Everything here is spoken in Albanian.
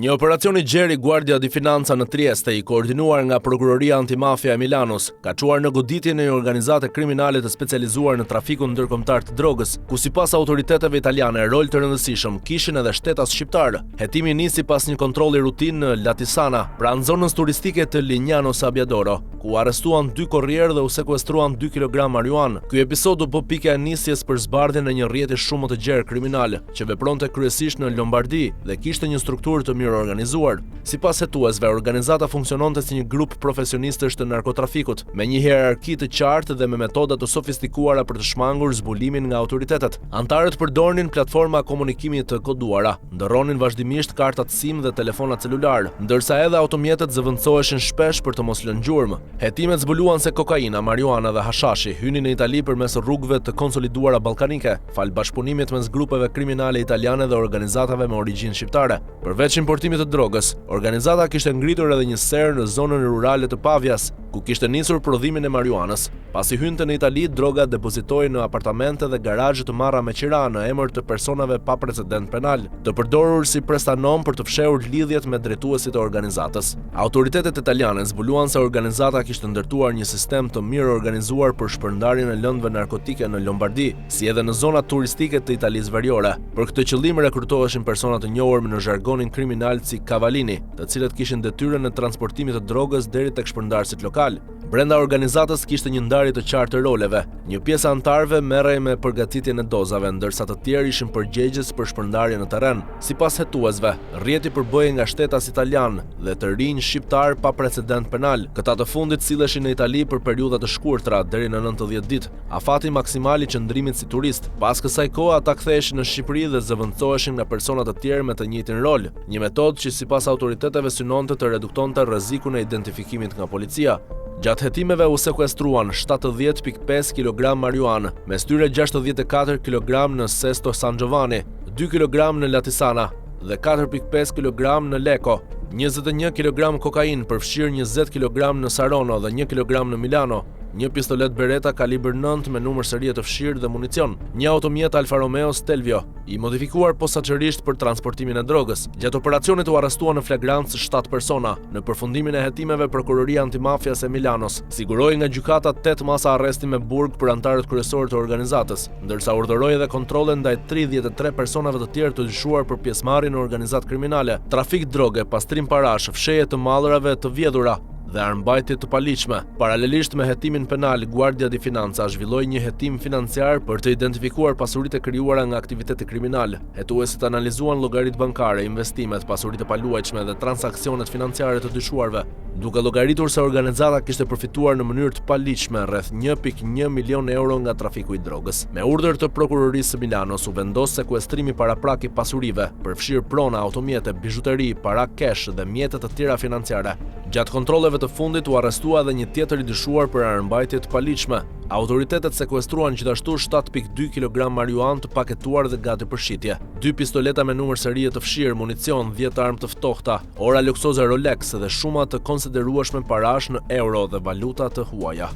Një operacion I gjerë I Guardia di Finanza në Trieste, I koordinuar nga Prokuroria Antimafia e Milanos, ka çuar në goditje një organizate kriminale të specializuar në trafikun ndërkombëtar të drogës, ku sipas autoriteteve italiane rol të rëndësishëm kishin edhe shtetas shqiptar. Hetimi nisi pas një kontrolli rutinë në Latisana, pranë zonës turistike të Lignano Sabbiadoro, ku arrestuan 2 korrierë dhe u sekuestruan 2 kg marijuanë. Ky episod u bë pika e nisjes për zbardhjen e një rrjeti shumë të gjerë kriminal, që vepronte kryesisht në Lombardi dhe kishte një strukturë të mirë organizuar. Sipas hetuesve, organizata funksiononte si një grup profesionistësh të narkotrafikut, me një hierarki të qartë dhe me metoda të sofistikuara për të shmangur zbulimin nga autoritetet. Antarët përdornin platforma komunikimi të koduara, ndërronin vazhdimisht kartat SIM dhe telefona celular, ndërsa edhe automjetet zëvendësoheshin shpesh për të mos lënë gjurmë. Hetimet zbuluan se kokaina, marijuana dhe hashashi hynin në Itali përmes rrugëve të konsoliduara ballkanike, fal bashkëpunimit mes grupeve kriminale italiane dhe organizatave me origjinë shqiptare. Përveç importimit të drogës, organizata kishte ngritur edhe një serë në zonën rurale të Pavias, ku kishte nisur prodhimin e marijuanës. Pasi hynte në Itali, droga depozitohej në apartamente dhe garazhe të marra me qira në emër të personave pa precedent penal, të përdorur si prestanom për të fshehur lidhjet me drejtuesit e organizatës. Autoritetet italiane zbuluan se organizata kishte ndërtuar një sistem të mirë organizuar për shpërndarjen e lëndëve narkotike në Lombardi, si edhe në zonat turistike të Italisë Veriore. Për këtë qëllim rekrutoheshin persona të njohur në zhargonin kriminal si cavalini, të cilët kishin detyrën e transportimit të drogës deri tek shpërndarësit lokal. Brenda organizatës kishte një ndarje të qartë të roleve. Një pjesë e antarëve merrej me përgatitjen e dozave, ndërsa të tjerë ishin përgjegjës për shpërndarje në terren. Sipas hetuesve, rrjeti përbëhej nga shtetas italian dhe të rinj shqiptar pa precedent penal. Këta të fundit silleshin në Itali për periudha të shkurtra deri në 90 ditë, afati maksimal I qëndrimit si turist. Pas kësaj kohe ata ktheheshin në Shqipëri dhe zëvendësoheshin nga persona të tjerë me të njëjtin rol, një metodë që sipas autoriteteve synonte të reduktonte rrezikun e identifikimit nga policia. Gjatë hetimeve u sekuestruan 70.5 kg marijuanë, mes tyre 64 kg në Sesto San Giovanni, 2 kg në Latisana dhe 4.5 kg në Lecco, 21 kg kokainë, përfshirë 20 kg në Saronno dhe 1 kg në Milano, një pistolet Beretta kalibër 9 me numër serie të fshirë dhe municion, një automjet Alfa Romeo Stelvio, I modifikuar posaçërisht për transportimin e drogës. Gjatë operacionit u arrestuan në flagrancë 7 persona. Në përfundimin e hetimeve, Prokuroria Antimafias e Milanos siguroi nga gjykata 8 masa arresti me burg për antarët kryesorë të organizatës, ndërsa urdhëroi edhe kontrolle ndaj 33 personave të tjerë të dyshuar për pjesëmarrje në organizatë kriminale, trafik droge, pastrim parash, fshehje të mallrave të vjedhura dhe armbajtje të paligjshme. Paralelisht me hetimin penal, Guardia di Finanza zhvilloi një hetim financiar për të identifikuar pasuritë e krijuara nga aktiviteti kriminal. Hetuesit analizuan llogaritë bankare, investimet, pasuritë e paluajtshme dhe transaksionet financiare të dyshuarve, duke llogaritur se organizata kishte përfituar në mënyrë të paligjshme rreth 1.1 milion euro nga trafiku I drogës. Me urdhër të Prokurorisë së Milanos u vendos sekuestrimi paraprak I pasurive, përfshirë prona, automjete, bizhuteri, para kesh dhe mjete të tjera financiare. Gjatë kontrolleve të fundit u arrestua edhe një tjetër I dyshuar për armbajtje të paligjshme. Autoritetet sekuestruan gjithashtu 7.2 kg marijuanë të paketuar dhe gati për shitje, 2 pistoleta me numër serie të fshirë, municion, 10 armë të ftohta, ora luksoze Rolex dhe shuma të konsiderueshme parash në euro dhe valuta të huaja.